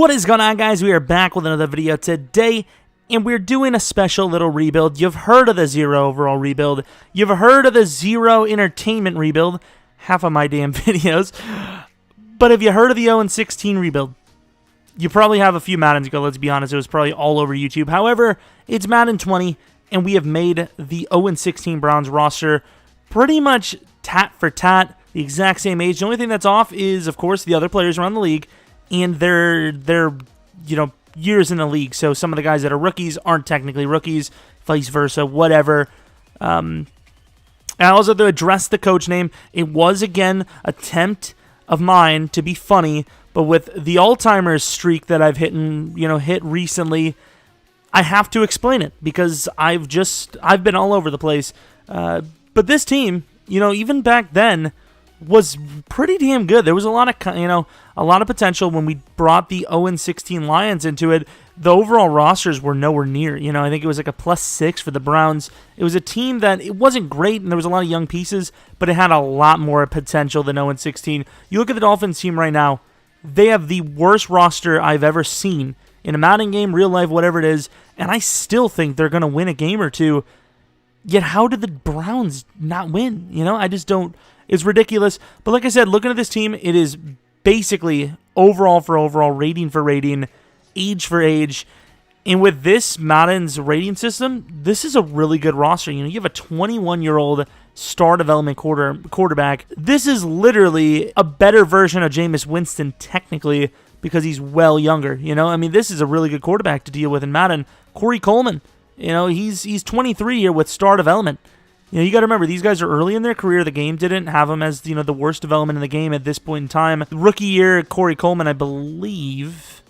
What is going on, guys? We are back with another video today, and we're doing a special little rebuild. You've heard of the zero overall rebuild. You've heard of the zero entertainment rebuild. Half of my damn videos. But have you heard of the 0-16 rebuild? You probably have a few Maddens ago, let's be honest. It was probably all over YouTube. However, it's Madden 20, and we have made the 0-16 Browns roster pretty much tat for tat, the exact same age. The only thing that's off is, of course, the other players around the league, and they're years in the league. So some of the guys that are rookies aren't technically rookies, vice versa, whatever. I also have to address the coach name. It was, again, attempt of mine to be funny, but with the Alzheimer's streak that I've hit recently, I have to explain it because I've been all over the place. But this team, even back then, was pretty damn good. There was a lot of potential when we brought the 0-16 Lions into it. The overall rosters were nowhere near. I think it was like a +6 for the Browns. It was a team that it wasn't great, and there was a lot of young pieces, but it had a lot more potential than 0-16. You look at the Dolphins team right now, they have the worst roster I've ever seen in a Madden game, real life, whatever it is, and I still think they're going to win a game or two. Yet how did the Browns not win? I just don't. It's ridiculous. But like I said, looking at this team, it is basically overall for overall, rating for rating, age for age. And with this Madden's rating system, this is a really good roster. You have a 21-year-old star development quarterback. This is literally a better version of Jameis Winston, technically, because he's well younger. This is a really good quarterback to deal with in Madden. Corey Coleman, he's 23 here with star development. You got to remember, these guys are early in their career. The game didn't have them as, the worst development in the game at this point in time. Rookie year, Corey Coleman, I believe.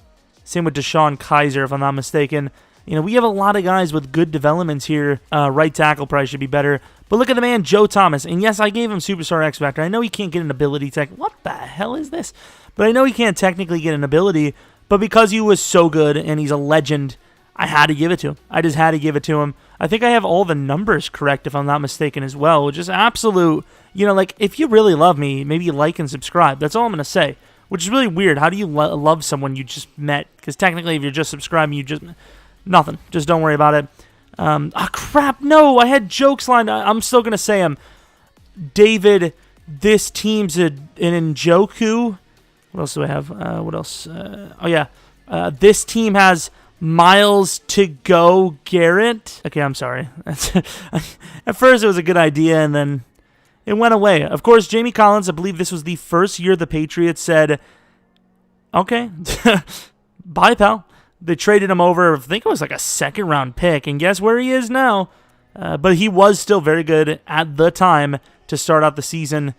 Same with Deshaun Kaiser, if I'm not mistaken. We have a lot of guys with good developments here. Right tackle probably should be better. But look at the man, Joe Thomas. And yes, I gave him Superstar X Factor. I know he can't get an ability tech. What the hell is this? But I know he can't technically get an ability. But because he was so good and he's a legend, I had to give it to him. I just had to give it to him. I think I have all the numbers correct, if I'm not mistaken, as well. Just absolute, if you really love me, maybe like and subscribe. That's all I'm going to say, which is really weird. How do you love someone you just met? Because technically, if you're just subscribing, nothing. Just don't worry about it. Crap, no, I had jokes lined. I'm still going to say them. David, this team's an Njoku. What else do I have? What else? This team has miles to go, Garrett. Okay, I'm sorry. At first, it was a good idea, and then it went away. Of course, Jamie Collins, I believe this was the first year the Patriots said, okay, bye, pal. They traded him over, I think it was like a second-round pick, and guess where he is now? But he was still very good at the time to start out the season,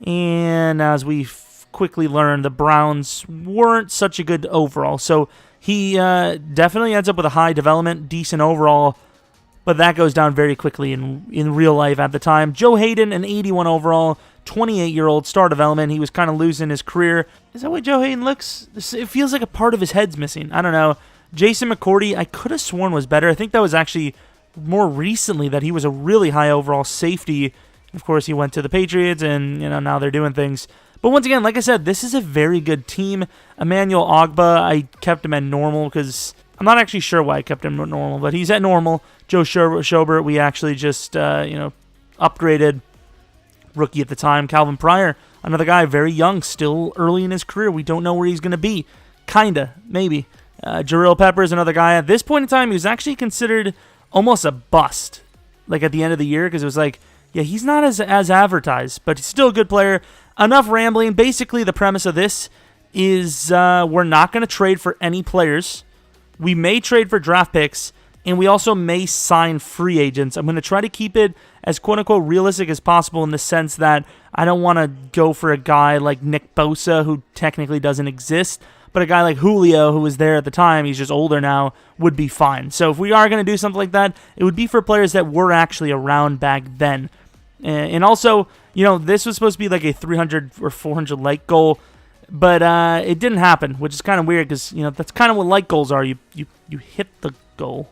and as we quickly learned, the Browns weren't such a good overall, so he definitely ends up with a high development, decent overall, but that goes down very quickly in real life at the time. Joe Hayden, an 81 overall, 28-year-old, star development. He was kind of losing his career. Is that what Joe Hayden looks? It feels like a part of his head's missing. I don't know. Jason McCourty, I could have sworn was better. I think that was actually more recently that he was a really high overall safety. Of course, he went to the Patriots, and now they're doing things. But once again, like I said, this is a very good team. Emmanuel Ogbah, I kept him at normal because I'm not actually sure why I kept him at normal, but he's at normal. Joe Schobert, we actually just, upgraded. Rookie at the time. Calvin Pryor, another guy, very young, still early in his career. We don't know where he's going to be. Kinda, maybe. Jeromepkr is another guy. At this point in time, he was actually considered almost a bust, like at the end of the year, because it was like, yeah, he's not as advertised, but he's still a good player. Enough rambling. Basically, the premise of this is we're not going to trade for any players. We may trade for draft picks, and we also may sign free agents. I'm going to try to keep it as quote-unquote realistic as possible in the sense that I don't want to go for a guy like Nick Bosa, who technically doesn't exist, but a guy like Julio, who was there at the time, he's just older now, would be fine. So if we are going to do something like that, it would be for players that were actually around back then. And also, this was supposed to be like a 300 or 400 like goal, but it didn't happen, which is kind of weird because, that's kind of what like goals are. You hit the goal.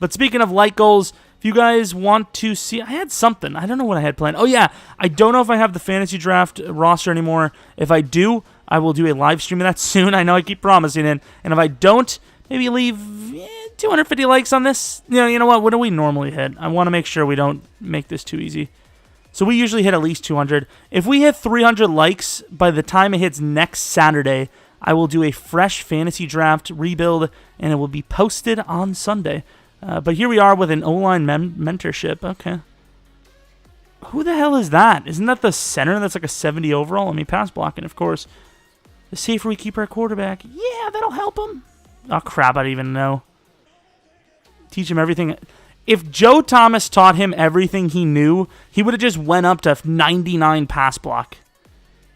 But speaking of like goals, if you guys want to see, I had something. I don't know what I had planned. Oh, yeah, I don't know if I have the fantasy draft roster anymore. If I do, I will do a live stream of that soon. I know I keep promising it. And if I don't, maybe leave 250 likes on this. You know what? What do we normally hit? I want to make sure we don't make this too easy. So we usually hit at least 200. If we hit 300 likes by the time it hits next Saturday, I will do a fresh fantasy draft rebuild, and it will be posted on Sunday. But here we are with an O-line mentorship. Okay. Who the hell is that? Isn't that the center that's like a 70 overall? I mean, pass blocking, of course. The safer we keep our quarterback. Yeah, that'll help him. Oh, crap, I don't even know. Teach him everything. If Joe Thomas taught him everything he knew, he would have just went up to 99 pass block.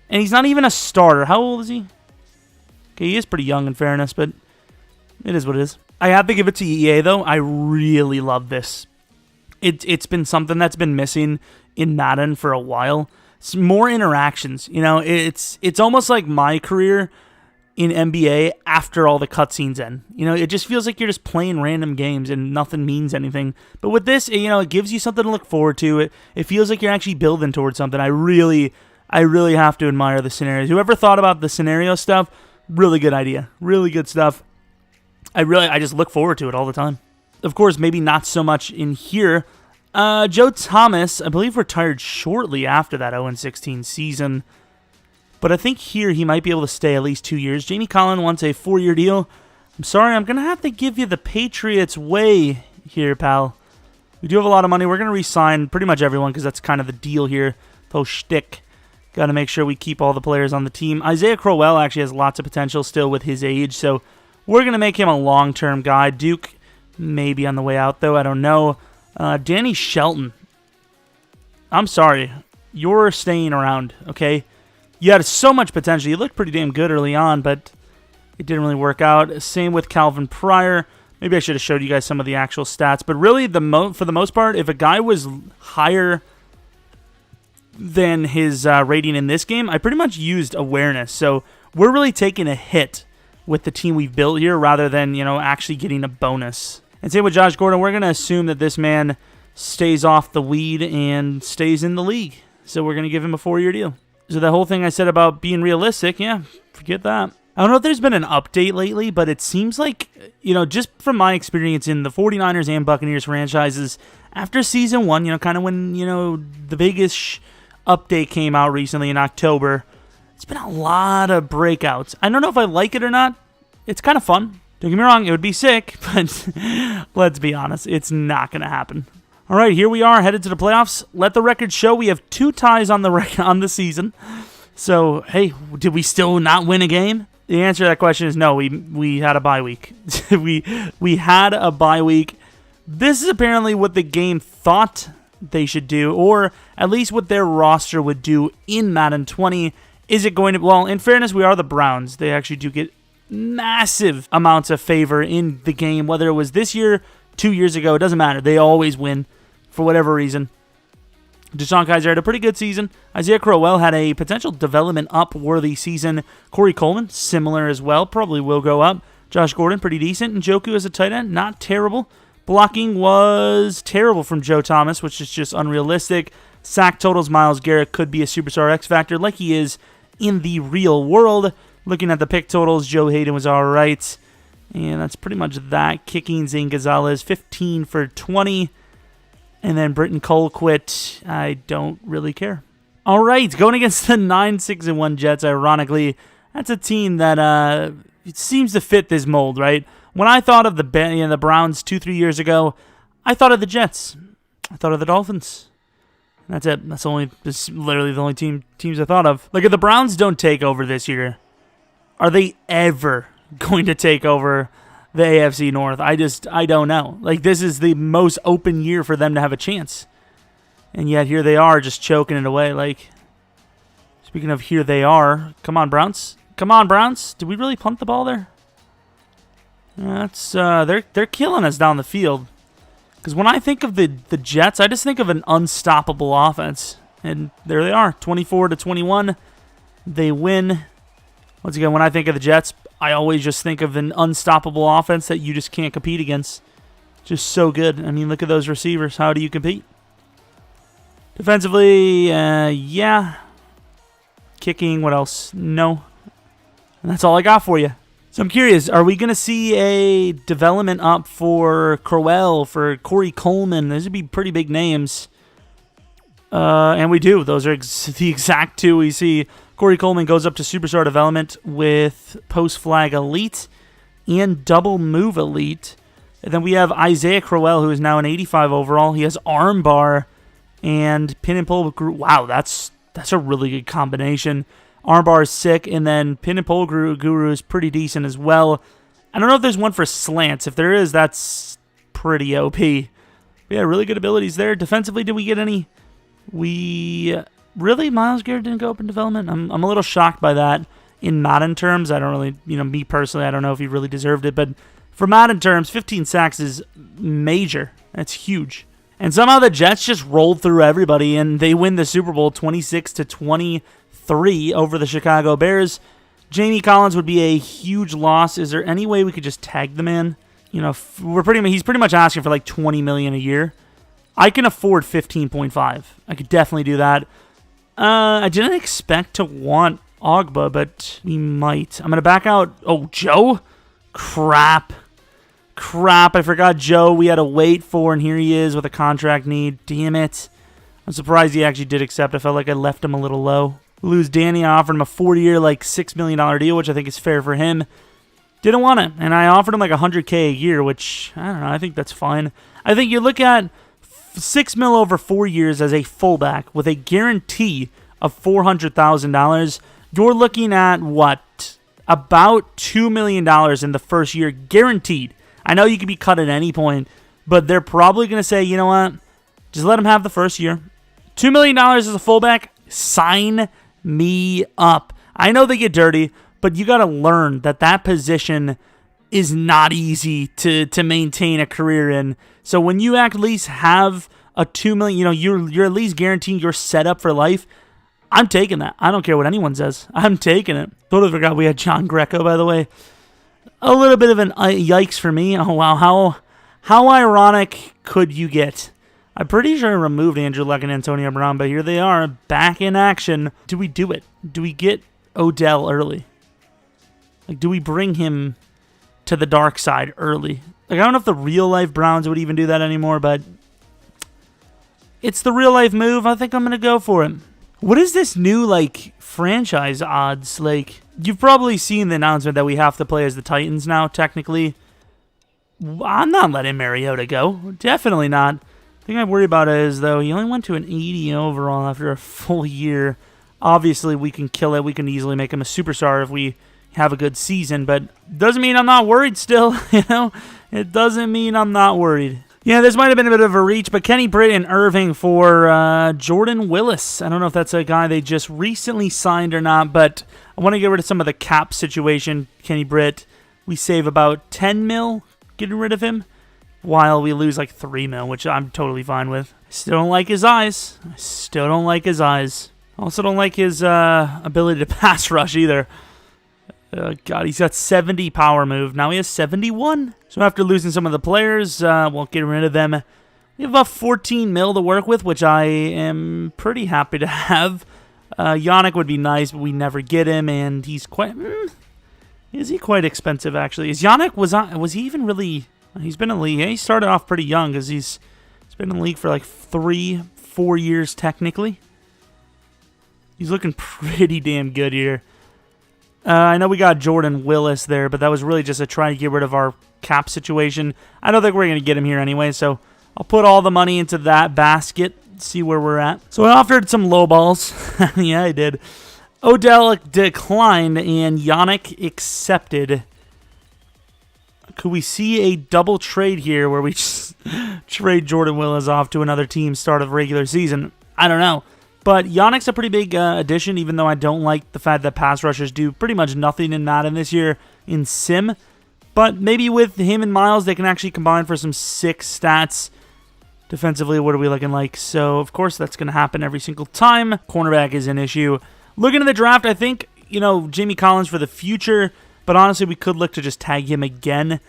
And he's not even a starter. How old is he? Okay, he is pretty young in fairness, but it is what it is. I have to give it to EA, though. I really love this. It's been something that's been missing in Madden for a while. It's more interactions. You know, it's almost like my career in NBA after all the cutscenes end. You know, it just feels like you're just playing random games and nothing means anything. But with this, you know, it gives you something to look forward to. It feels like you're actually building towards something. I really have to admire the scenarios. Whoever thought about the scenario stuff, really good idea. Really good stuff. I just look forward to it all the time. Of course, maybe not so much in here. Joe Thomas, I believe, retired shortly after that 0-16 season. But I think here he might be able to stay at least 2 years. Jamie Collins wants a 4-year deal. I'm sorry, I'm going to have to give you the Patriots way here, pal. We do have a lot of money. We're going to re-sign pretty much everyone because that's kind of the deal here. The whole shtick. Got to make sure we keep all the players on the team. Isaiah Crowell actually has lots of potential still with his age, so we're going to make him a long-term guy. Duke, maybe on the way out, though. I don't know. Danny Shelton. I'm sorry. You're staying around, okay? You had so much potential. You looked pretty damn good early on, but it didn't really work out. Same with Calvin Pryor. Maybe I should have showed you guys some of the actual stats. But really, for the most part, if a guy was higher than his rating in this game, I pretty much used awareness. So we're really taking a hit with the team we've built here rather than, you know, actually getting a bonus. And same with Josh Gordon. We're going to assume that this man stays off the weed and stays in the league. So we're going to give him a 4-year deal. So the whole thing I said about being realistic, yeah, forget that. I don't know if there's been an update lately, but it seems like, you know, just from my experience in the 49ers and Buccaneers franchises, after Season 1, you know, kind of when, you know, the biggest update came out recently in October, it's been a lot of breakouts. I don't know if I like it or not. It's kind of fun. Don't get me wrong, it would be sick, but let's be honest, it's not going to happen. All right, here we are, headed to the playoffs. Let the record show we have 2 ties on the season. So, hey, did we still not win a game? The answer to that question is no. We had a bye week. we had a bye week. This is apparently what the game thought they should do, or at least what their roster would do in Madden 20. Is it going to? Well, in fairness, we are the Browns. They actually do get massive amounts of favor in the game, whether it was this year, 2 years ago, it doesn't matter. They always win for whatever reason. Deshaun Kaiser had a pretty good season. Isaiah Crowell had a potential development up-worthy season. Corey Coleman, similar as well, probably will go up. Josh Gordon, pretty decent. And Njoku as a tight end, not terrible. Blocking was terrible from Joe Thomas, which is just unrealistic. Sack totals, Myles Garrett could be a superstar X factor like he is in the real world. Looking at the pick totals, Joe Hayden was all right. And that's pretty much that. Kicking, Zane Gonzalez, 15 for 20. And then Britton Colquitt, I don't really care. All right, going against the 9-6-1 Jets, ironically, that's a team that it seems to fit this mold, right? When I thought of the Browns 2-3 years ago, I thought of the Jets. I thought of the Dolphins. That's it. That's literally the only teams I thought of. Like, if the Browns don't take over this year, are they ever going to take over the AFC North? I don't know. Like, this is the most open year for them to have a chance. And yet here they are just choking it away. Like, speaking of here they are, come on, Browns. Come on, Browns. Did we really punt the ball there? That's they're killing us down the field. Because when I think of the Jets, I just think of an unstoppable offense. And there they are, 24-21. They win. Once again, when I think of the Jets, I always just think of an unstoppable offense that you just can't compete against. Just so good. I mean, look at those receivers. How do you compete? Defensively, yeah. Kicking, what else? No. And that's all I got for you. So I'm curious, are we going to see a development up for Crowell, for Corey Coleman? Those would be pretty big names. And we do. Those are the exact two we see. Corey Coleman goes up to Superstar Development with Post Flag Elite and Double Move Elite. And then we have Isaiah Crowell, who is now an 85 overall. He has Armbar and Pin and Pull Guru. Wow, that's a really good combination. Armbar is sick, and then Pin and Pull Guru is pretty decent as well. I don't know if there's one for slants. If there is, that's pretty OP. But yeah, really good abilities there. Defensively, did we get any? Really, Myles Garrett didn't go up in development? I'm a little shocked by that in Madden terms. I don't really, me personally, I don't know if he really deserved it, but for Madden terms, 15 sacks is major. That's huge. And somehow the Jets just rolled through everybody, and they win the Super Bowl 26-23 over the Chicago Bears. Jamie Collins would be a huge loss. Is there any way we could just tag the man? He's pretty much asking for like $20 million a year. I can afford 15.5. I could definitely do that. I didn't expect to want Ogba, but we might. I'm going to back out. Oh, Joe? Crap. I forgot Joe we had to wait for, and here he is with a contract need. Damn it. I'm surprised he actually did accept. I felt like I left him a little low. We lose Danny. I offered him a 4-year, like $6 million deal, which I think is fair for him. Didn't want it, and I offered him like $100K a year, which, I don't know, I think that's fine. I think you look at $6 million over 4 years as a fullback with a guarantee of $400,000. You're looking at, what, about $2 million in the first year, guaranteed. I know you could be cut at any point, but they're probably going to say, you know what, just let him have the first year. $2 million as a fullback, sign me up. I know they get dirty, but you got to learn that position is not easy to maintain a career in. So when you at least have a $2 million, you're at least guaranteeing you're set up for life. I'm taking that. I don't care what anyone says. I'm taking it. Totally forgot we had John Greco, by the way. A little bit of an yikes for me. Oh, wow. How ironic could you get? I'm pretty sure I removed Andrew Luck and Antonio Brown, but here they are, back in action. Do we do it? Do we get Odell early? Like, do we bring him to the dark side early? Like, I don't know if the real-life Browns would even do that anymore, but it's the real-life move. I think I'm going to go for it. What is this new, franchise odds? You've probably seen the announcement that we have to play as the Titans now, technically. I'm not letting Mariota go. Definitely not. The thing I worry about is, though, he only went to an 80 overall after a full year. Obviously, we can kill it. We can easily make him a superstar if we have a good season, but doesn't mean I'm not worried still, It doesn't mean I'm not worried. Yeah, this might have been a bit of a reach, but Kenny Britt and Irving for Jordan Willis. I don't know if that's a guy they just recently signed or not, but I want to get rid of some of the cap situation. Kenny Britt, we save about $10 million getting rid of him, while we lose like $3 million, which I'm totally fine with. Still don't like his eyes. Also don't like his ability to pass rush either. God, he's got 70 power move. Now he has 71. So after losing some of the players, we'll get rid of them. We have about $14 million to work with, which I am pretty happy to have. Yannick would be nice, but we never get him, and he's quite... is he quite expensive, actually? Is Yannick... Was he even really... He's been in the league. He started off pretty young, because he's been in the league for like 3-4 years, technically. He's looking pretty damn good here. I know we got Jordan Willis there, but that was really just a try to get rid of our cap situation. I don't think we're going to get him here anyway, so I'll put all the money into that basket, see where we're at. So I offered some low balls. Yeah, I did. Odell declined, and Yannick accepted. Could we see a double trade here where we just trade Jordan Willis off to another team start of regular season? I don't know. But Yannick's a pretty big addition, even though I don't like the fact that pass rushers do pretty much nothing in Madden this year in Sim. But maybe with him and Myles, they can actually combine for some sick stats. Defensively, what are we looking like? So, of course, that's going to happen every single time. Cornerback is an issue. Looking at the draft, I think, Jamie Collins for the future. But honestly, we could look to just tag him again.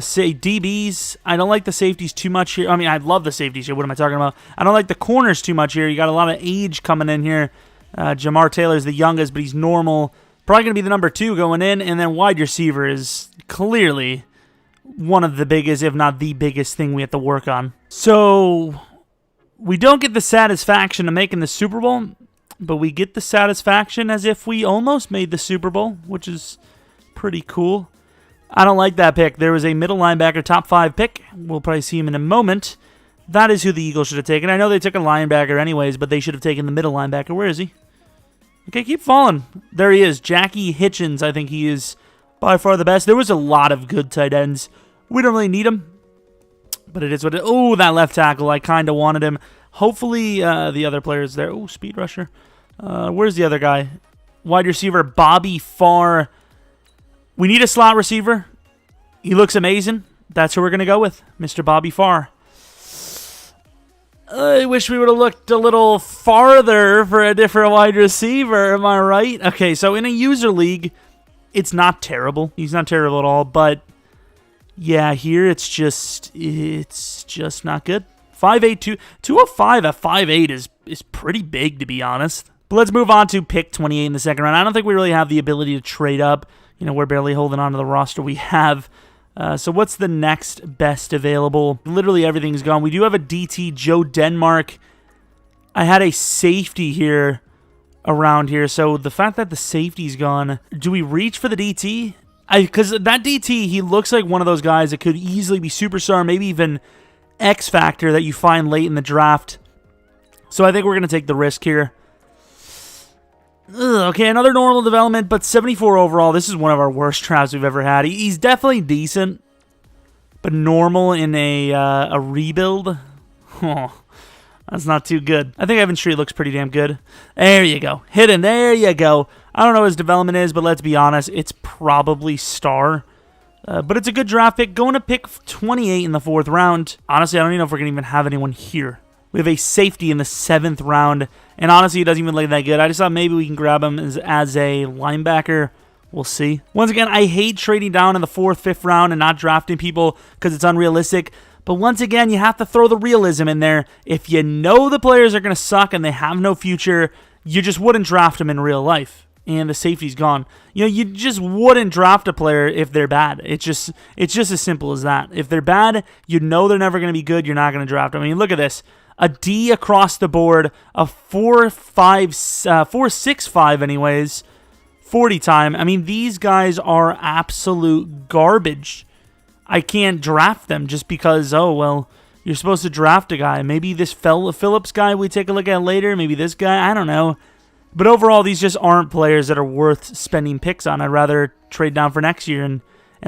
Say DBs. I don't like the safeties too much here. I mean, I love the safeties here. What am I talking about? I don't like the corners too much here. You got a lot of age coming in here. Jamar Taylor's the youngest, but he's normal. Probably going to be the number 2 going in, and then wide receiver is clearly one of the biggest, if not the biggest thing we have to work on. So we don't get the satisfaction of making the Super Bowl, but we get the satisfaction as if we almost made the Super Bowl, which is pretty cool. I don't like that pick. There was a middle linebacker top 5 pick. We'll probably see him in a moment. That is who the Eagles should have taken. I know they took a linebacker anyways, but they should have taken the middle linebacker. Where is he? Okay, keep falling. There he is. Jackie Hitchens. I think he is by far the best. There was a lot of good tight ends. We don't really need him, but it is what it is. Oh, that left tackle. I kind of wanted him. Hopefully the other players there. Oh, speed rusher. Where's the other guy? Wide receiver Bobby Farr. We need a slot receiver. He looks amazing. That's who we're going to go with, Mr. Bobby Farr. I wish we would have looked a little farther for a different wide receiver. Am I right? Okay, so in a user league, it's not terrible. He's not terrible at all, but yeah, here it's just not good. 5'8", 205 at 5'8" is pretty big, to be honest. But let's move on to pick 28 in the second round. I don't think we really have the ability to trade up. You know, we're barely holding on to the roster we have. So what's the next best available? Literally everything's gone. We do have a DT, Joe Denmark. I had a safety here around here. So the fact that the safety's gone, do we reach for the DT? Because that DT, he looks like one of those guys that could easily be superstar, maybe even X Factor that you find late in the draft. So I think we're going to take the risk here. Okay, another normal development, but 74 overall. This is one of our worst drafts we've ever had. He's definitely decent, but normal in a rebuild. Oh, that's not too good. I think Evan Street looks pretty damn good. There you go. Hidden. There you go. I don't know what his development is, but let's be honest. It's probably star. But it's a good draft pick. Going to pick 28 in the 4th round. Honestly, I don't even know if we're going to even have anyone here. We have a safety in the 7th round, and honestly, he doesn't even look that good. I just thought maybe we can grab him as a linebacker. We'll see. Once again, I hate trading down in the 4th, 5th round and not drafting people because it's unrealistic. But once again, you have to throw the realism in there. If you know the players are going to suck and they have no future, you just wouldn't draft them in real life. And the safety's gone. You know, you just wouldn't draft a player if they're bad. It's just as simple as that. If they're bad, you know they're never going to be good. You're not going to draft them. I mean, look at this. A D across the board, a 4.65 anyways, 40 time. I mean, these guys are absolute garbage. I can't draft them just because, oh, well, you're supposed to draft a guy. Maybe this Phillips guy we take a look at later. Maybe this guy. I don't know. But overall, these just aren't players that are worth spending picks on. I'd rather trade down for next year and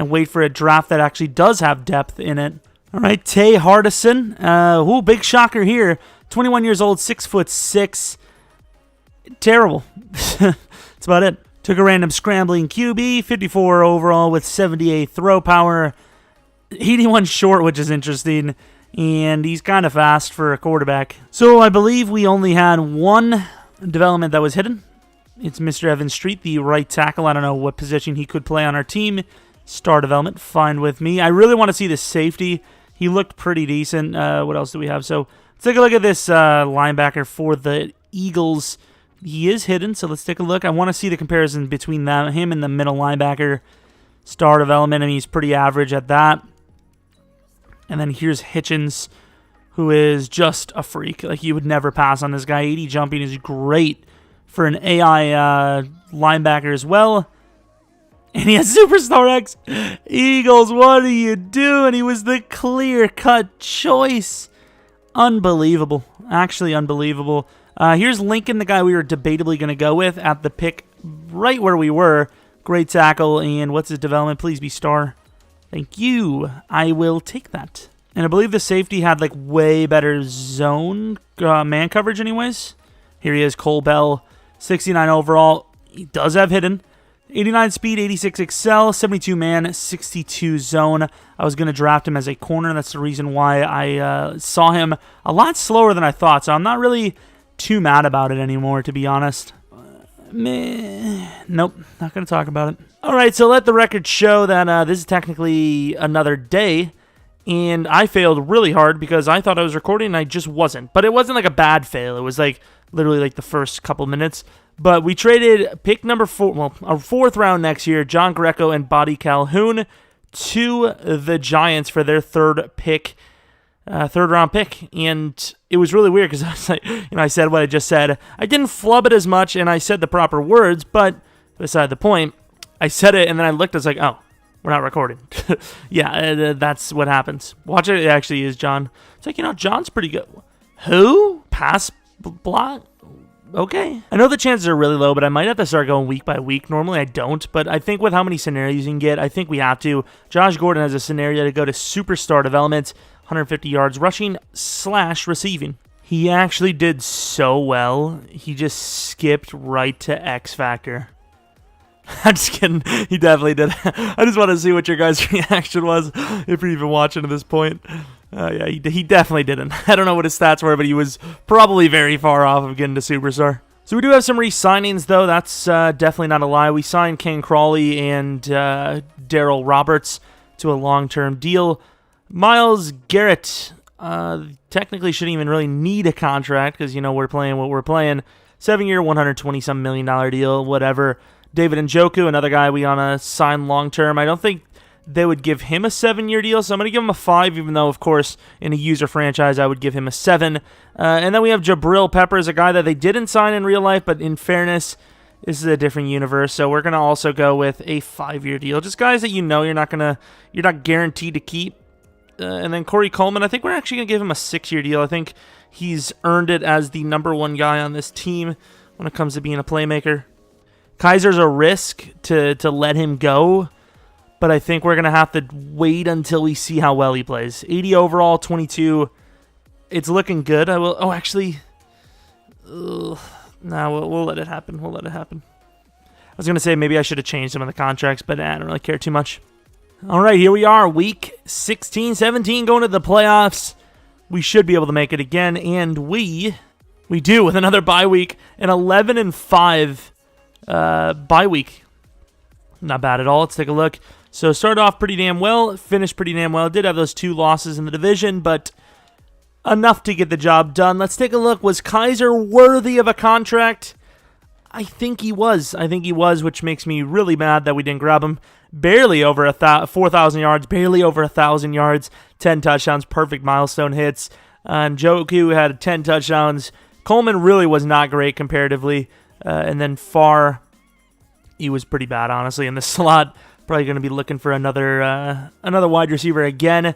wait for a draft that actually does have depth in it. All right, Tay Hardison. Big shocker here. 21 years old, 6'6". Terrible. That's about it. Took a random scrambling QB, 54 overall with 78 throw power. 81 short, which is interesting. And he's kind of fast for a quarterback. So I believe we only had one development that was hidden. It's Mr. Evan Street, the right tackle. I don't know what position he could play on our team. Star development, fine with me. I really want to see the safety. He looked pretty decent. What else do we have? So let's take a look at this linebacker for the Eagles. He is hidden, so let's take a look. I want to see the comparison between him and the middle linebacker. Star development, I mean, he's pretty average at that. And then here's Hitchens, who is just a freak. Like, you would never pass on this guy. 80 jumping is great for an AI linebacker as well. And he has Superstar X. Eagles, what are you doing? He was the clear-cut choice. Unbelievable. Actually unbelievable. Here's Lincoln, the guy we were debatably going to go with at the pick right where we were. Great tackle. And what's his development? Please be star. Thank you. I will take that. And I believe the safety had like way better zone man coverage anyways. Here he is, Cole Bell. 69 overall. He does have hidden. 89 speed, 86 excel, 72 man, 62 zone. I was going to draft him as a corner. That's the reason why I saw him a lot slower than I thought. So I'm not really too mad about it anymore, to be honest. Nope, not going to talk about it. All right, so let the record show that this is technically another day. And I failed really hard because I thought I was recording and I just wasn't. But it wasn't like a bad fail. It was like literally like the first couple minutes. But we traded pick number 4, well, our 4th round next year, John Greco and Buddy Calhoun, to the Giants for their 3rd pick, 3rd round pick. And it was really weird because I was like, I said what I just said. I didn't flub it as much, and I said the proper words, but beside the point, I said it, and then I looked, I was like, oh, we're not recording. Yeah, that's what happens. Watch it. It actually is John. It's like, John's pretty good. Who? Pass block? Okay. I know the chances are really low, but I might have to start going week by week. Normally I don't, but I think with how many scenarios you can get, I think we have to. Josh Gordon has a scenario to go to superstar development, 150 yards rushing / receiving. He actually did so well, he just skipped right to X Factor. I'm just kidding. He definitely did. I just want to see what your guys' reaction was if you're even watching at this point. Yeah, he definitely didn't. I don't know what his stats were, but he was probably very far off of getting to superstar. So we do have some re-signings, though. That's definitely not a lie. We signed Ken Crawley and Daryl Roberts to a long-term deal. Myles Garrett technically shouldn't even really need a contract because, we're playing what we're playing. 7-year, $120-some million deal, whatever. David Njoku, another guy we want to sign long-term. I don't think they would give him a 7-year deal, so I'm going to give him a 5, even though, of course, in a user franchise, I would give him a 7. And then we have Jabril Peppers, a guy that they didn't sign in real life, but in fairness, this is a different universe, so we're going to also go with a 5-year deal. Just guys that you're not guaranteed to keep. And then Corey Coleman, I think we're actually going to give him a 6-year deal. I think he's earned it as the number 1 guy on this team when it comes to being a playmaker. Kaiser's a risk to let him go, but I think we're going to have to wait until we see how well he plays. 80 overall, 22. It's looking good. We'll let it happen. We'll let it happen. I was going to say maybe I should have changed some of the contracts, but I don't really care too much. All right, here we are, week 16, 17, going to the playoffs. We should be able to make it again, and we do with another bye week, an 11-5 bye week. Not bad at all. Let's take a look. So started off pretty damn well, finished pretty damn well. Did have those 2 losses in the division, but enough to get the job done. Let's take a look. Was Kaiser worthy of a contract? I think he was. Which makes me really mad that we didn't grab him. Barely over 4,000 yards, barely over 1,000 yards, 10 touchdowns, perfect milestone hits. And Njoku had 10 touchdowns. Coleman really was not great comparatively. And then Farr, he was pretty bad, honestly, in the slot. Probably going to be looking for another wide receiver again.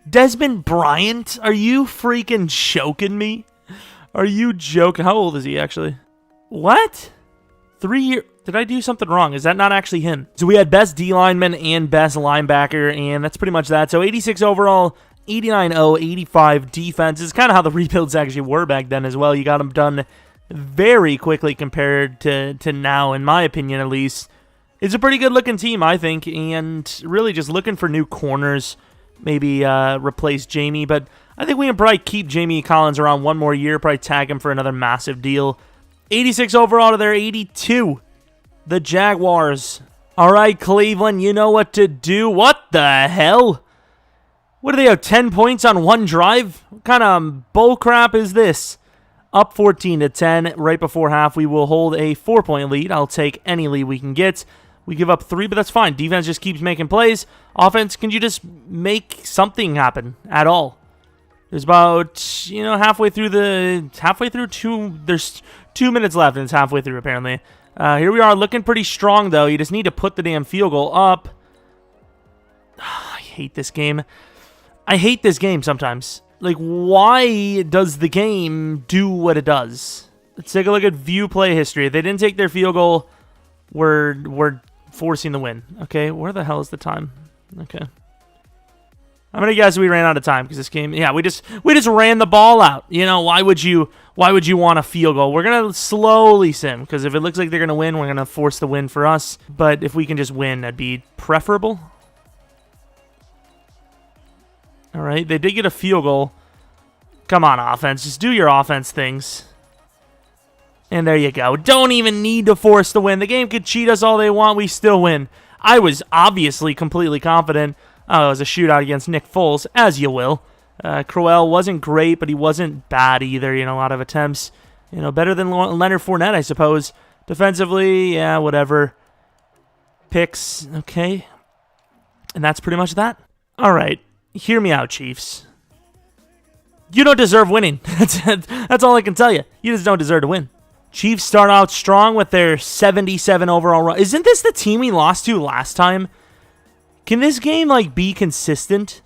Desmond Bryant, are you freaking joking me? Are you joking? How old is he, actually? What? 3 years? Did I do something wrong? Is that not actually him? So we had best D lineman and best linebacker, and that's pretty much that. So 86 overall, 89-0, 85 defense. This is kind of how the rebuilds actually were back then as well. You got them done very quickly compared to now, in my opinion at least. It's a pretty good looking team, I think, and really just looking for new corners, maybe replace Jamie, but I think we can probably keep Jamie Collins around 1 more year, probably tag him for another massive deal. 86 overall to their 82, the Jaguars. All right, Cleveland, you know what to do. What the hell? What do they have, 10 points on 1 drive? What kind of bull crap is this? Up 14-10 right before half. We will hold a 4-point lead. I'll take any lead we can get. We give up 3, but that's fine. Defense just keeps making plays. Offense, can you just make something happen at all? There's about, halfway through 2. There's 2 minutes left, and it's halfway through apparently. Here we are, looking pretty strong though. You just need to put the damn field goal up. I hate this game. I hate this game sometimes. Like, why does the game do what it does? Let's take a look at view play history. If they didn't take their field goal, we're forcing the win. Okay, where the hell is the time? Okay. I'm gonna guess we ran out of time because this game, we just ran the ball out. Why would you want a field goal? We're gonna slowly sim because if it looks like they're gonna win, we're gonna force the win for us. But if we can just win, that'd be preferable. All right, they did get a field goal. Come on, offense. Just do your offense things. And there you go. Don't even need to force the win. The game could cheat us all they want. We still win. I was obviously completely confident. Oh, it was a shootout against Nick Foles, as you will. Crowell wasn't great, but he wasn't bad either. A lot of attempts. Better than Leonard Fournette, I suppose. Defensively, yeah, whatever. Picks, okay. And that's pretty much that. All right, hear me out, Chiefs. You don't deserve winning. That's all I can tell you. You just don't deserve to win. Chiefs start out strong with their 77 overall run. Isn't this the team we lost to last time? Can this game, like, be consistent?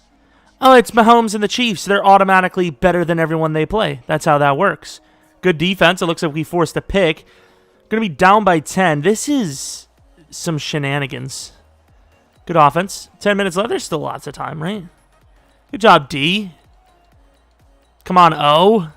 Oh, it's Mahomes and the Chiefs. They're automatically better than everyone they play. That's how that works. Good defense. It looks like we forced a pick. Going to be down by 10. This is some shenanigans. Good offense. 10 minutes left. There's still lots of time, right? Good job, D. Come on, O.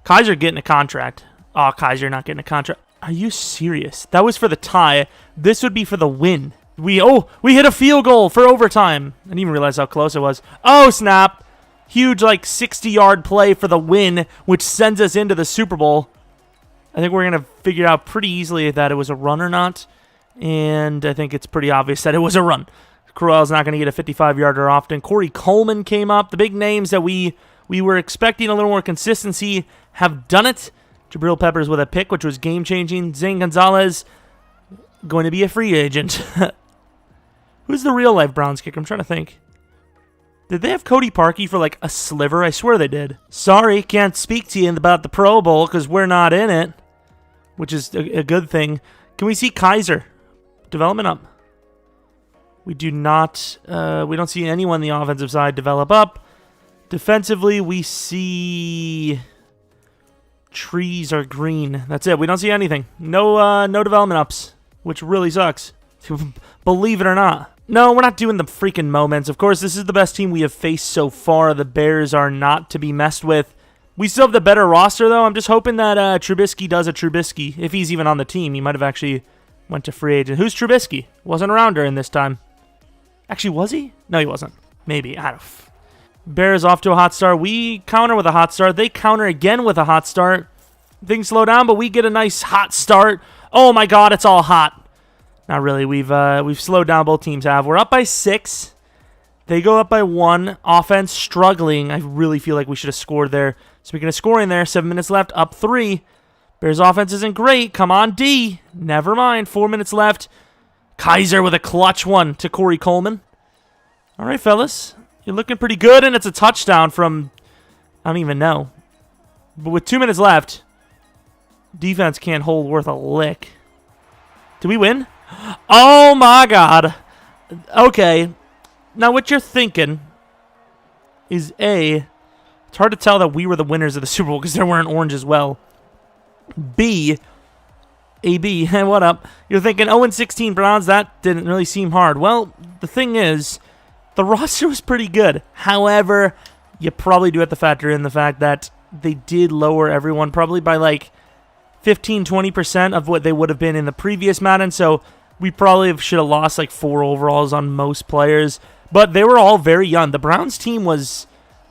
Kaiser getting a contract. Oh, Kaiser not getting a contract. Are you serious? That was for the tie. This would be for the win. We hit a field goal for overtime. I didn't even realize how close it was. Oh, snap. Huge, like, 60-yard play for the win, which sends us into the Super Bowl. I think we're going to figure out pretty easily that it was a run or not. And I think it's pretty obvious that it was a run. Crowell's not going to get a 55-yarder often. Corey Coleman came up. The big names that we were expecting a little more consistency have done it. Jabril Peppers with a pick, which was game-changing. Zane Gonzalez going to be a free agent. Who's the real-life Browns kicker? I'm trying to think. Did they have Cody Parkey for, like, a sliver? I swear they did. Sorry, can't speak to you about the Pro Bowl because we're not in it, which is a good thing. Can we see Kaiser? Development up. We do not. We don't see anyone on the offensive side develop up. Defensively, we see trees are green. That's it. We don't see anything. No development ups, which really sucks. Believe it or not. No, we're not doing the freaking moments. Of course, this is the best team we have faced so far. The Bears are not to be messed with. We still have the better roster, though. I'm just hoping that Trubisky does a Trubisky. If he's even on the team, he might have actually went to free agent. Who's Trubisky? Wasn't around during this time. Actually, was he? No, he wasn't. Maybe. I don't know. Bears off to a hot start. We counter with a hot start. They counter again with a hot start. Things slow down, but we get a nice hot start. Oh, my God, it's all hot. Not really. We've slowed down. Both teams have. We're up by 6. They go up by 1. Offense struggling. I really feel like we should have scored there. Speaking of scoring there, 7 minutes left. Up 3. Bears offense isn't great. Come on, D. Never mind. 4 minutes left. Kaiser with a clutch one to Corey Coleman. All right, fellas. You're looking pretty good, and it's a touchdown from, I don't even know. But with 2 minutes left, defense can't hold worth a lick. Did we win? Oh, my God. Okay. Now, what you're thinking is, A, it's hard to tell that we were the winners of the Super Bowl because they're wearing orange as well. B, AB, what up? You're thinking, 0-16 Browns, that didn't really seem hard. Well, the thing is, the roster was pretty good. However, you probably do have to factor in the fact that they did lower everyone probably by like 15-20% of what they would have been in the previous Madden. So we probably should have lost like 4 overalls on most players. But they were all very young. The Browns team was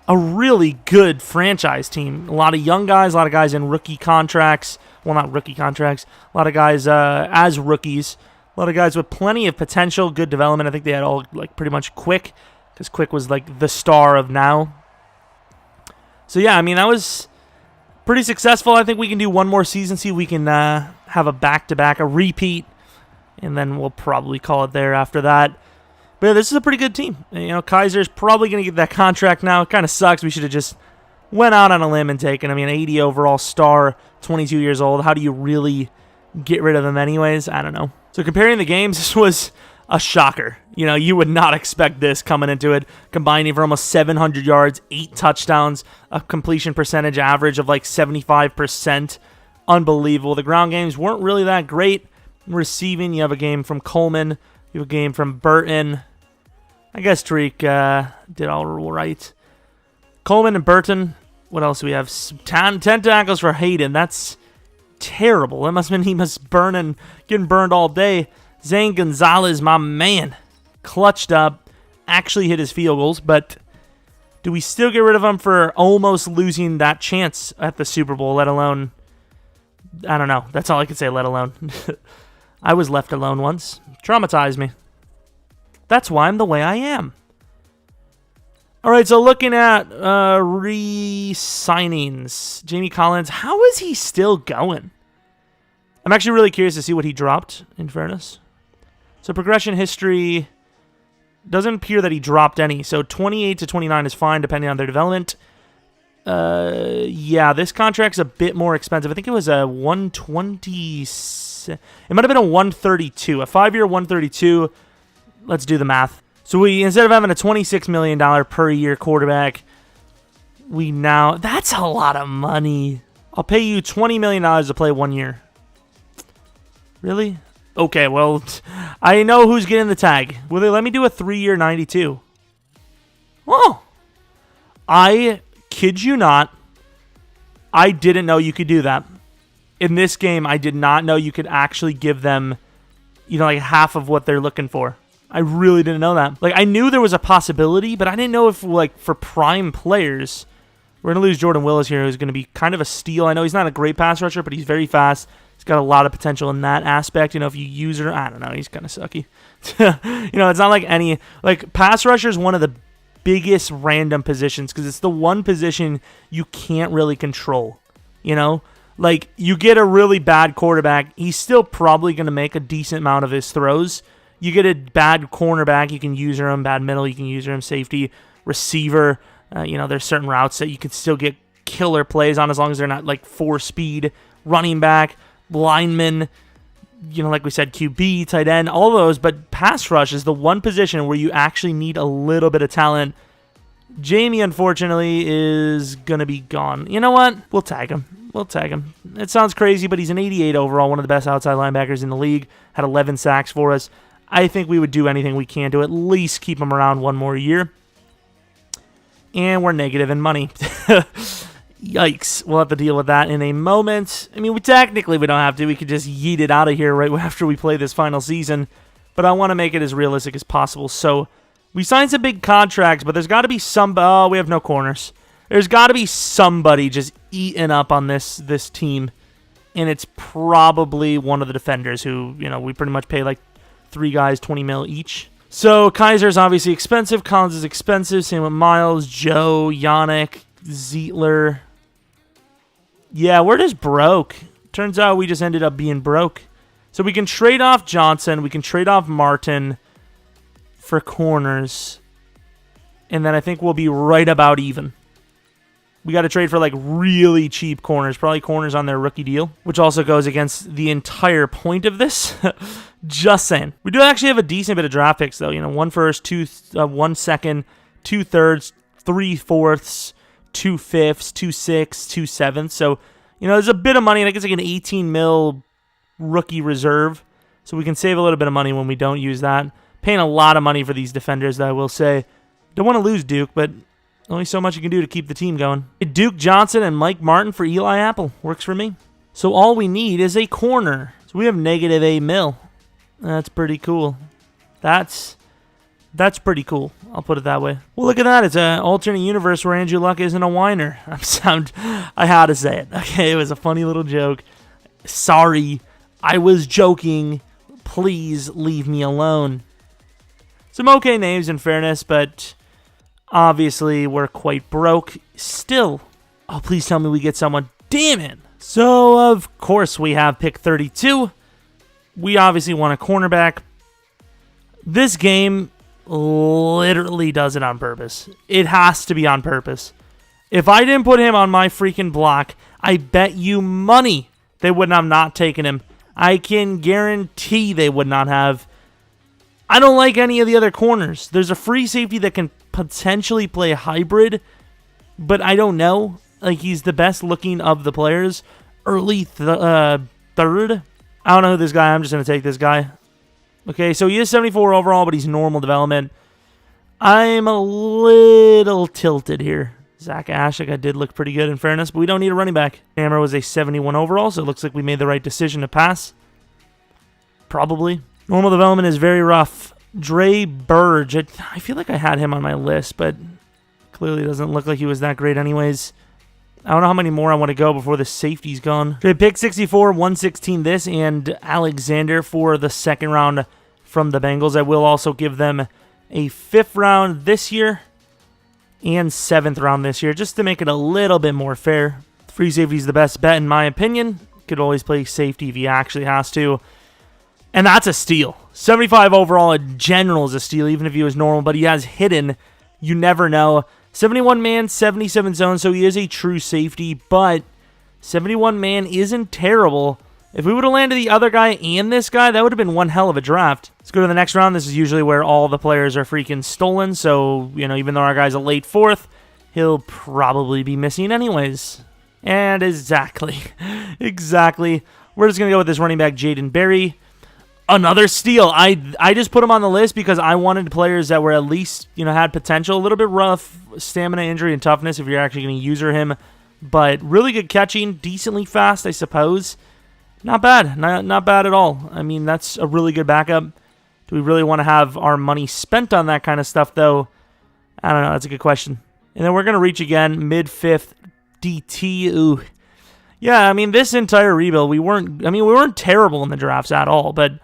a really good franchise team. A lot of young guys, a lot of guys in rookie contracts. Well, not rookie contracts. A lot of guys as rookies. A lot of guys with plenty of potential, good development. I think they had all like pretty much Quick, because Quick was like the star of now. So yeah, I mean, that was pretty successful. I think we can do one more season, see if we can have a back-to-back, a repeat, and then we'll probably call it there after that. But yeah, this is a pretty good team. You know, Kaiser's probably going to get that contract now. It kind of sucks. We should have just went out on a limb and taken him. I mean, 80 overall star, 22 years old. How do you really get rid of him anyways? I don't know. So comparing the games, this was a shocker. You know, you would not expect this coming into it. Combining for almost 700 yards, 8 touchdowns, a completion percentage average of like 75%. Unbelievable. The ground games weren't really that great. Receiving, you have a game from Coleman. You have a game from Burton. I guess Tariq did all right. Coleman and Burton. What else do we have? 10 tackles for Hayden. That's terrible. That must mean he must getting burned all day. Zane Gonzalez, my man, clutched up, actually hit his field goals, but do we still get rid of him for almost losing that chance at the Super Bowl, let alone, I don't know. That's all I can say, let alone. I was left alone once. Traumatized me. That's why I'm the way I am. All right, so looking at re-signings. Jamie Collins, how is he still going? I'm actually really curious to see what he dropped, in fairness. So progression history doesn't appear that he dropped any. So 28 to 29 is fine, depending on their development. Yeah, this contract's a bit more expensive. I think it was a 120. It might have been a 132, a 5-year 132. Let's do the math. So we, instead of having a $26 million per year quarterback, we now, that's a lot of money. I'll pay you $20 million to play 1 year. Really? Okay, well, I know who's getting the tag. Will they let me do a 3-year 92? Oh, I kid you not, I didn't know you could do that. In this game, I did not know you could actually give them, you know, like half of what they're looking for. I really didn't know that. Like, I knew there was a possibility, but I didn't know if, like, for prime players, we're going to lose Jordan Willis here, who's going to be kind of a steal. I know he's not a great pass rusher, but he's very fast. He's got a lot of potential in that aspect. You know, if you use her, I don't know, he's kind of sucky. You know, it's not like any, like, pass rusher is one of the biggest random positions because it's the one position you can't really control, you know? Like, you get a really bad quarterback, he's still probably going to make a decent amount of his throws. You get a bad cornerback, you can use him, bad middle, you can use him, safety, receiver. You know, there's certain routes that you can still get killer plays on as long as they're not, like, 4-speed, running back, lineman, you know, like we said, QB, tight end, all those. But pass rush is the one position where you actually need a little bit of talent. Jamie, unfortunately, is going to be gone. You know what? We'll tag him. We'll tag him. It sounds crazy, but he's an 88 overall, one of the best outside linebackers in the league. Had 11 sacks for us. I think we would do anything we can to at least keep him around one more year. And we're negative in money. Yikes. We'll have to deal with that in a moment. I mean, we don't have to. We could just yeet it out of here right after we play this final season. But I want to make it as realistic as possible. So we signed some big contracts, but there's got to be somebody. Oh, we have no corners. There's got to be somebody just eating up on this team. And it's probably one of the defenders who, you know, we pretty much pay like 3 guys 20 mil each. So Kaiser's obviously expensive. Collins is expensive. Same with Miles, Joe, Yannick, Zietler. Yeah, we're just broke. Turns out we just ended up being broke. So we can trade off Johnson. We can trade off Martin for corners. And then I think we'll be right about even. We got to trade for like really cheap corners. Probably corners on their rookie deal. Which also goes against the entire point of this. Just saying. We do actually have a decent bit of draft picks though. You know, 1 first, 1 second, 2 thirds, 3 fourths. 2 fifths, 2 sixths, 2 sevenths. So, you know, there's a bit of money. I think it's like an 18 mil rookie reserve. So we can save a little bit of money when we don't use that. Paying a lot of money for these defenders, that I will say. Don't want to lose Duke, but only so much you can do to keep the team going. Duke Johnson and Mike Martin for Eli Apple. Works for me. So all we need is a corner. So we have negative $8 million. That's pretty cool. That's pretty cool. I'll put it that way. Well, look at that. It's an alternate universe where Andrew Luck isn't a whiner. I had to say it. Okay, it was a funny little joke. Sorry. I was joking. Please leave me alone. Some okay names in fairness, but obviously we're quite broke still. Oh, please tell me we get someone. Damn it. So, of course, we have pick 32. We obviously want a cornerback. This game literally does it on purpose. It has to be on purpose. If I didn't put him on my freaking block, I bet you money they would have not taken him. I can guarantee they would not have. I don't like any of the other corners. There's a free safety that can potentially play hybrid, but I don't know. Like, he's the best looking of the players. Early third. I don't know who this guy. I'm just going to take this guy. Okay, so he is 74 overall, but he's normal development. I'm a little tilted here. Zach Ashik, I did look pretty good in fairness, but we don't need a running back. Hammer was a 71 overall, so it looks like we made the right decision to pass. Probably. Normal development is very rough. Dre Burge, I feel like I had him on my list, but clearly doesn't look like he was that great anyways. I don't know how many more I want to go before the safety's gone. Okay, pick 64, 116 this, and Alexander for the second round from the Bengals. I will also give them a 5th round this year and 7th round this year, just to make it a little bit more fair. Free safety is the best bet in my opinion. Could always play safety if he actually has to. And that's a steal. 75 overall in general is a steal, even if he was normal. But he has hidden. You never know. 71 man, 77 zone, so he is a true safety. But 71 man isn't terrible. If we would have landed the other guy and this guy, that would have been one hell of a draft. Let's go to the next round. This is usually where all the players are freaking stolen. So, you know, even though our guy's a late 4th, he'll probably be missing anyways. And exactly. We're just going to go with this running back, Jaden Berry. Another steal. I just put him on the list because I wanted players that were at least, you know, had potential. A little bit rough stamina, injury, and toughness if you're actually going to user him. But really good catching. Decently fast, I suppose. Not bad. Not bad at all. I mean, that's a really good backup. Do we really want to have our money spent on that kind of stuff, though? I don't know. That's a good question. And then we're going to reach again. Mid-5th DT. Ooh. Yeah, I mean, this entire rebuild, we weren't terrible in the drafts at all, but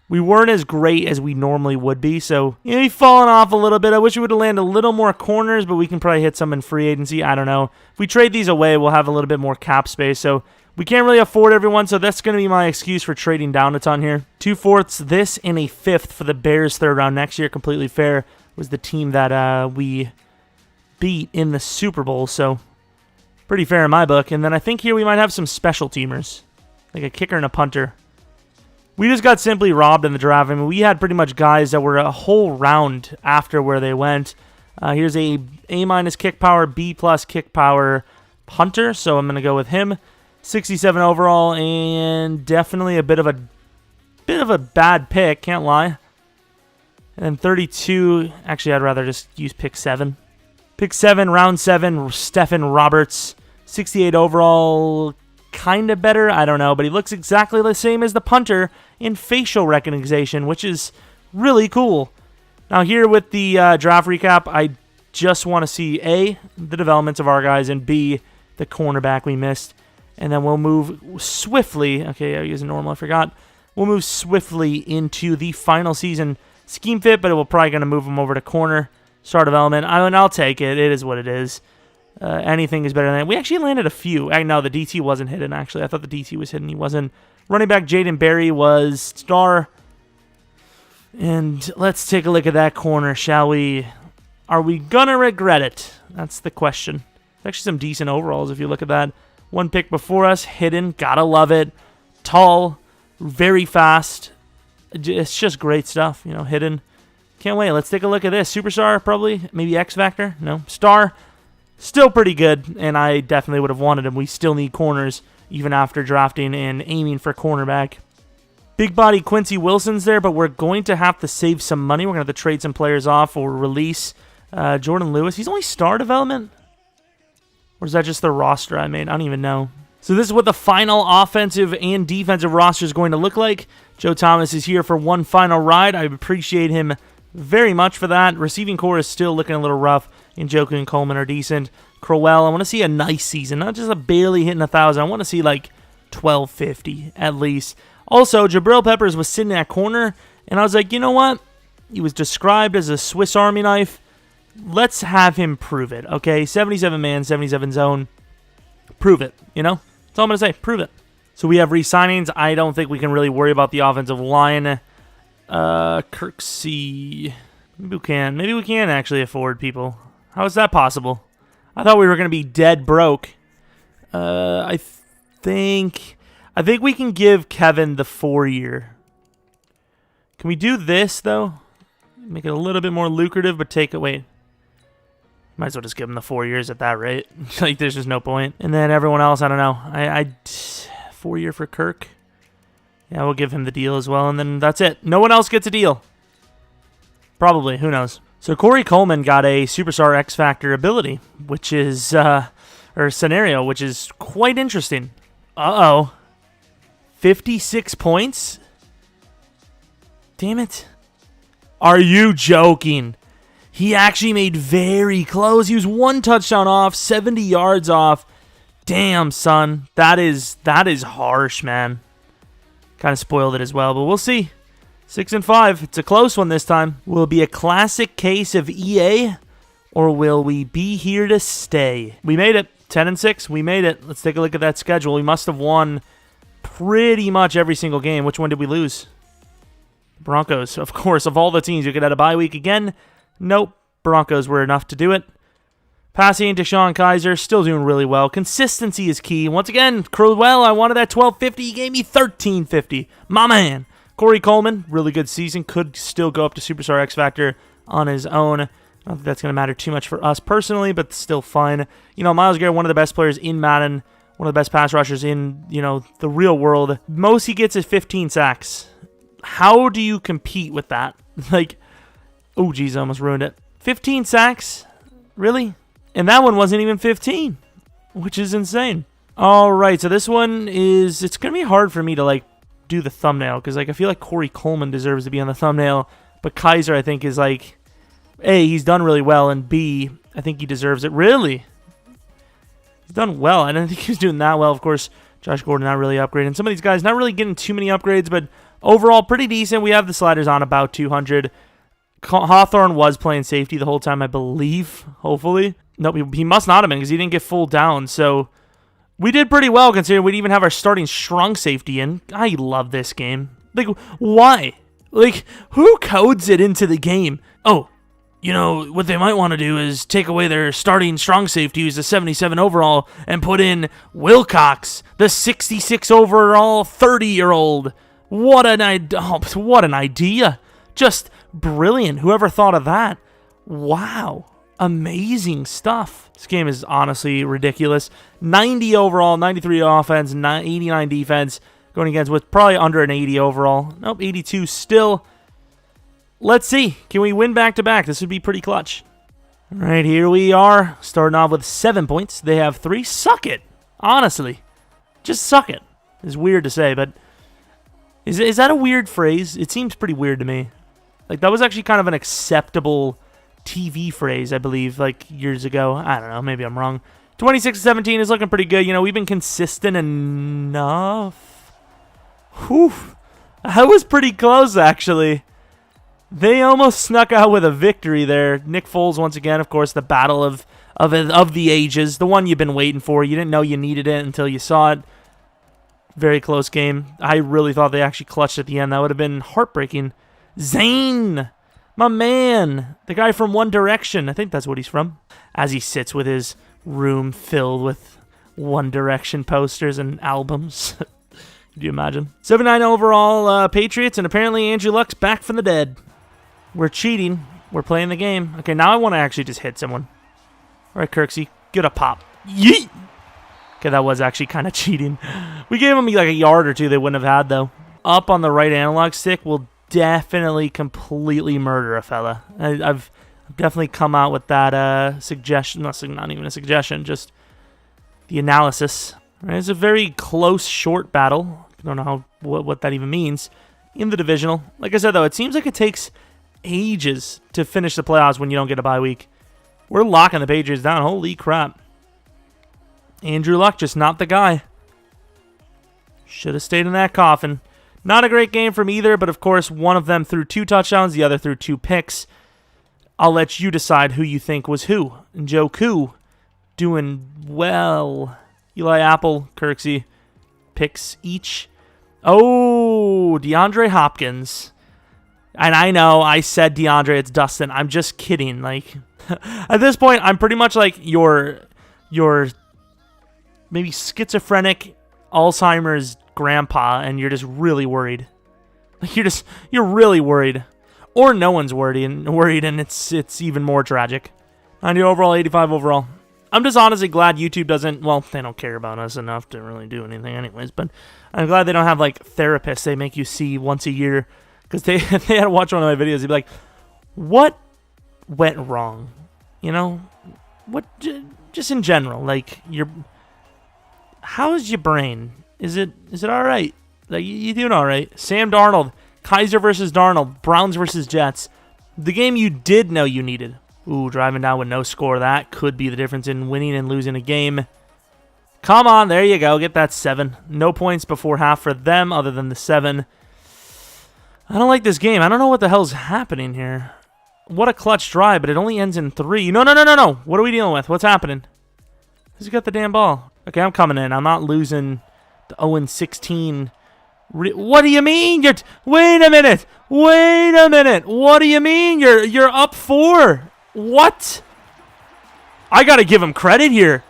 we weren't as great as we normally would be, so, you know, we've fallen off a little bit. I wish we would have landed a little more corners, but we can probably hit some in free agency. I don't know. If we trade these away, we'll have a little bit more cap space, so we can't really afford everyone, so that's going to be my excuse for trading down a ton here. 2/4, this, and a 5th for the Bears 3rd round next year. Completely fair. Was the team that we beat in the Super Bowl, so pretty fair in my book. And then I think here we might have some special teamers, like a kicker and a punter. We just got simply robbed in the draft. I mean, we had pretty much guys that were a whole round after where they went. Here's a A- kick power, B+ kick power punter, so I'm going to go with him. 67 overall, and definitely a bit of a bad pick, can't lie. And then 32, actually I'd rather just use pick 7. Pick 7, round 7, Stephen Roberts. 68 overall, kind of better, I don't know, but he looks exactly the same as the punter in facial recognition, which is really cool. Now here with the draft recap, I just want to see A, the developments of our guys, and B, the cornerback we missed. And then we'll move swiftly, okay, I'm using normal, I forgot. We'll move swiftly into the final season scheme fit, but we're probably going to move him over to corner. Star development, I'll take it. It is what it is. Anything is better than that. We actually landed a few. No, the DT wasn't hidden, actually. I thought the DT was hidden. He wasn't. Running back Jaden Berry was star. And let's take a look at that corner, shall we? Are we going to regret it? That's the question. There's actually some decent overalls if you look at that. One pick before us, hidden. Gotta love it. Tall, very fast. It's just great stuff, you know, hidden. Can't wait. Let's take a look at this. Superstar, probably. Maybe X Factor. No. Star. Still pretty good, and I definitely would have wanted him. We still need corners, even after drafting and aiming for cornerback. Big body Quincy Wilson's there, but we're going to have to save some money. We're going to have to trade some players off or release Jordan Lewis. He's only star development? Or is that just the roster I made? I don't even know. So this is what the final offensive and defensive roster is going to look like. Joe Thomas is here for one final ride. I appreciate him very much for that. Receiving core is still looking a little rough. Njoku and Coleman are decent. Crowell, I want to see a nice season. Not just a barely hitting 1,000. I want to see like 1,250 at least. Also, Jabril Peppers was sitting at corner, and I was like, you know what? He was described as a Swiss Army knife. Let's have him prove it, okay? 77 man, 77 zone. Prove it, you know? That's all I'm going to say. Prove it. So we have re-signings. I don't think we can really worry about the offensive line. Kirksey. Maybe we can. Maybe we can actually afford people. How is that possible? I thought we were going to be dead broke. I think we can give Kevin the 4-year. Can we do this, though? Make it a little bit more lucrative, but take it. Wait. Might as well just give him the 4 years at that rate. Like, there's just no point. And then everyone else, I don't know. 4-year for Kirk. Yeah, we'll give him the deal as well, and then that's it. No one else gets a deal. Probably. Who knows? So Corey Coleman got a Superstar X Factor ability, which is, or scenario, which is quite interesting. 56 points? Damn it. Are you joking? He actually made very close. He was 1 touchdown off, 70 yards off. Damn, son. That is harsh, man. Kind of spoiled it as well, but we'll see. 6-5. It's a close one this time. Will it be a classic case of EA, or will we be here to stay? We made it. 10-6. We made it. Let's take a look at that schedule. We must have won pretty much every single game. Which one did we lose? Broncos, of course. Of all the teams, you could have a bye week again. Nope. Broncos were enough to do it. Passing, Deshaun Kaiser, still doing really well. Consistency is key. Once again, Crowell, I wanted that 1250. He gave me 1350. My man. Corey Coleman, really good season. Could still go up to Superstar X Factor on his own. I don't think that's going to matter too much for us personally, but still fine. You know, Myles Garrett, one of the best players in Madden. One of the best pass rushers in, you know, the real world. Most he gets is 15 sacks. How do you compete with that? Like, oh, geez, I almost ruined it. 15 sacks? Really? And that one wasn't even 15, which is insane. All right, so this one is, it's going to be hard for me to, like, do the thumbnail because, like, I feel like Corey Coleman deserves to be on the thumbnail, but Kaiser, I think, is, like, A, he's done really well, and B, I think he deserves it. Really? He's done well. I don't think he was doing that well. Of course, Josh Gordon not really upgrading. Some of these guys not really getting too many upgrades, but overall pretty decent. We have the sliders on about 200. Hawthorne was playing safety the whole time, I believe, hopefully. Nope, he must not have been because he didn't get full down. So we did pretty well considering we'd even have our starting strong safety in. I love this game. Like, why? Like, who codes it into the game? Oh, you know, what they might want to do is take away their starting strong safety, who's the 77 overall, and put in Wilcox, the 66 overall 30-year-old. What an idea. Just brilliant. Whoever thought of that? Wow. Amazing stuff. This game is honestly ridiculous. 90 overall, 93 offense, 89 defense, going against with probably under an 80 overall. Nope, 82 still. Let's see. Can we win back-to-back? This would be pretty clutch. All right, here we are. Starting off with 7 points. They have 3. Suck it. Honestly. Just suck it. It's weird to say, but is that a weird phrase? It seems pretty weird to me. Like, that was actually kind of an acceptable TV phrase, I believe, like years ago. I don't know. Maybe I'm wrong. 26-17 is looking pretty good. You know, we've been consistent enough. Whew. That was pretty close, actually. They almost snuck out with a victory there. Nick Foles, once again, of course, the battle of the ages. The one you've been waiting for. You didn't know you needed it until you saw it. Very close game. I really thought they actually clutched at the end. That would have been heartbreaking. Zane! My man, the guy from One Direction. I think that's what he's from. As he sits with his room filled with One Direction posters and albums. Could you imagine? 79 overall Patriots, and apparently Andrew Luck's back from the dead. We're cheating. We're playing the game. Okay, now I want to actually just hit someone. All right, Kirksey, get a pop. Yeet! Okay, that was actually kind of cheating. We gave him like a yard or two they wouldn't have had, though. Up on the right analog stick will definitely completely murder a fella. I've definitely come out with that suggestion. Not even a suggestion, just the analysis. Right, it's a very close, short battle. I don't know what that even means. In the divisional. Like I said, though, it seems like it takes ages to finish the playoffs when you don't get a bye week. We're locking the Patriots down. Holy crap. Andrew Luck, just not the guy. Should have stayed in that coffin. Not a great game from either, but of course, one of them threw 2 touchdowns, the other threw 2 picks. I'll let you decide who you think was who. And Joe Koo doing well. Eli Apple, Kirksey, picks each. Oh, DeAndre Hopkins. And I know I said DeAndre, it's Dustin. I'm just kidding. Like, at this point, I'm pretty much like your maybe schizophrenic Alzheimer's grandpa, and you're just really worried. Like you're really worried, or no one's worried, and it's even more tragic. 90 overall, 85 overall. I'm just honestly glad YouTube doesn't. Well, they don't care about us enough to really do anything, anyways. But I'm glad they don't have like therapists they make you see once a year, because they had to watch one of my videos. They'd be like, "What went wrong?" You know, what just in general, like how's your brain? Is it all right? Like, you doing all right? Sam Darnold, Kaiser versus Darnold, Browns versus Jets. The game you did know you needed. Ooh, driving down with no score. That could be the difference in winning and losing a game. Come on, there you go. Get that 7. No points before half for them other than the 7. I don't like this game. I don't know what the hell's happening here. What a clutch drive, but it only ends in 3. No. What are we dealing with? What's happening? Who's got the damn ball? Okay, I'm coming in. I'm not losing The 0-16. What do you mean? Wait a minute. Wait a minute. What do you mean? You're up 4. What? I got to give them credit here.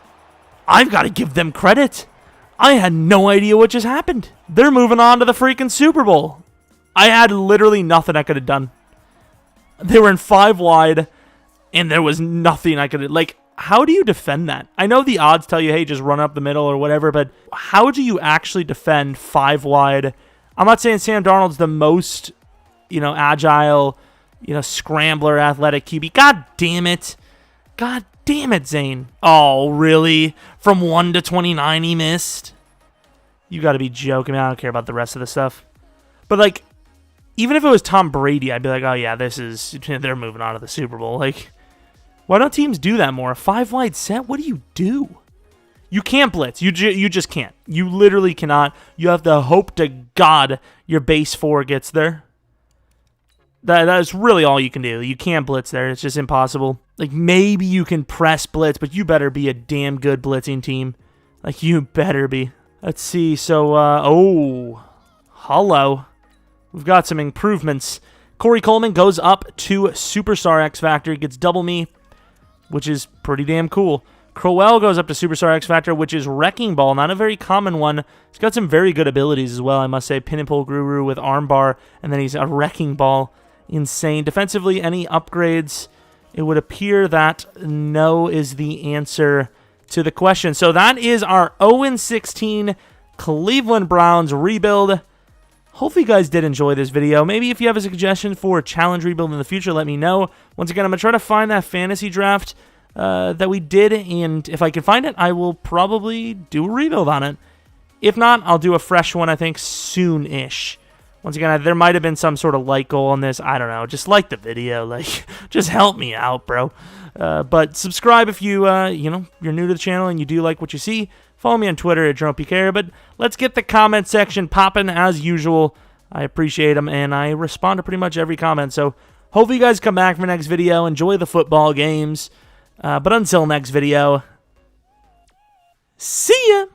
I've got to give them credit. I had no idea what just happened. They're moving on to the freaking Super Bowl. I had literally nothing I could have done. They were in 5 wide, and there was nothing I could have... Like, how do you defend that? I know the odds tell you, hey, just run up the middle or whatever, but how do you actually defend 5 wide? I'm not saying Sam Darnold's the most, agile, scrambler, athletic QB. God damn it. God damn it, Zane. Oh, really? From 1 to 29 he missed? You got to be joking. I don't care about the rest of the stuff. But, like, even if it was Tom Brady, I'd be like, oh, yeah, they're moving on to the Super Bowl. Like, why don't teams do that more? A 5 wide set? What do you do? You can't blitz. You just can't. You literally cannot. You have to hope to God your base 4 gets there. That's really all you can do. You can't blitz there. It's just impossible. Like, maybe you can press blitz, but you better be a damn good blitzing team. Like, you better be. Let's see. So, hello. We've got some improvements. Corey Coleman goes up to Superstar X Factor. Gets double me, which is pretty damn cool. Crowell goes up to Superstar X Factor, which is Wrecking Ball. Not a very common one. He's got some very good abilities as well, I must say. Pin and pull guru with armbar, and then he's a Wrecking Ball. Insane. Defensively, any upgrades? It would appear that no is the answer to the question. So that is our 0-16 Cleveland Browns rebuild. Hopefully you guys did enjoy this video. Maybe if you have a suggestion for a challenge rebuild in the future, let me know. Once again, I'm going to try to find that fantasy draft that we did, and if I can find it, I will probably do a rebuild on it. If not, I'll do a fresh one, I think, soon-ish. Once again, there might have been some sort of like goal on this. I don't know. Just like the video. Like, just help me out, bro. But subscribe if you're new to the channel and you do like what you see. Follow me on Twitter at Jeromepkr. But let's get the comment section popping as usual. I appreciate them, and I respond to pretty much every comment. So hopefully you guys come back for the next video. Enjoy the football games. But until next video, see ya!